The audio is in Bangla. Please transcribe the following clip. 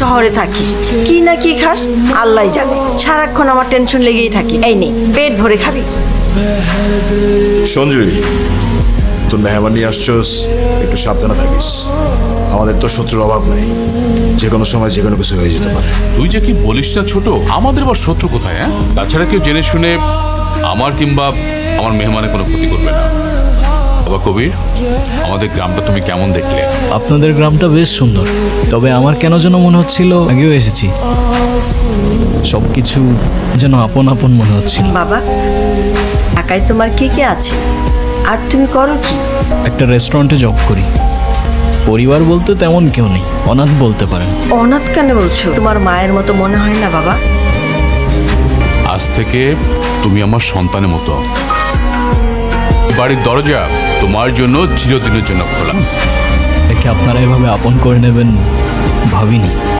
শহরে থাকিস, কি না কি খাস আল্লাহ জানে। সারাক্ষণ আমার টেনশন লেগেই থাকে। এই নে, পেট ভরে খাবি। সঞ্জয়, তোর মেহমান নিয়ে আসছস, একটু সাবধানে থাকিস। আমাদের তো শত্রুর অভাব নেই, যে কোনো সময় যে কোনো কিছু হয়ে যেতে পারে। তুই যে কি বলিস না ছোট, আমাদের আবার শত্রু কোথায়? হ্যাঁ, তাছাড়া কেউ জেনে শুনে আমার কিংবা আমার মেহমানের কোনো ক্ষতি করবে না। বাবা কবির, আমাদের গ্রামটা তুমি কেমন দেখলে? আপনাদের গ্রামটা বেশ সুন্দর, তবে আমার কেন যেন মনে হচ্ছিল আগেও এসেছি। সব কিছু যেন আপন আপন মনে হচ্ছিল। বাবা, ঢাকায় তোমার কে কে আছে আর তুমি করো কি? একটা রেস্টুরেন্টে জব করি। পরিবার বলতে তেমন কেউ নেই, অনাথ বলতে পারেন। অনাথ কেন বলছো? তোমার মায়ের মতো মনে হয় না বাবা? আজ থেকে তুমি আমার সন্তানের মতো। বাড়ির দরজা তোমার জন্য চিরদিনের জন্য খোলা। দেখে আপনারা এভাবে আপন করে নেবেন ভাবিনি।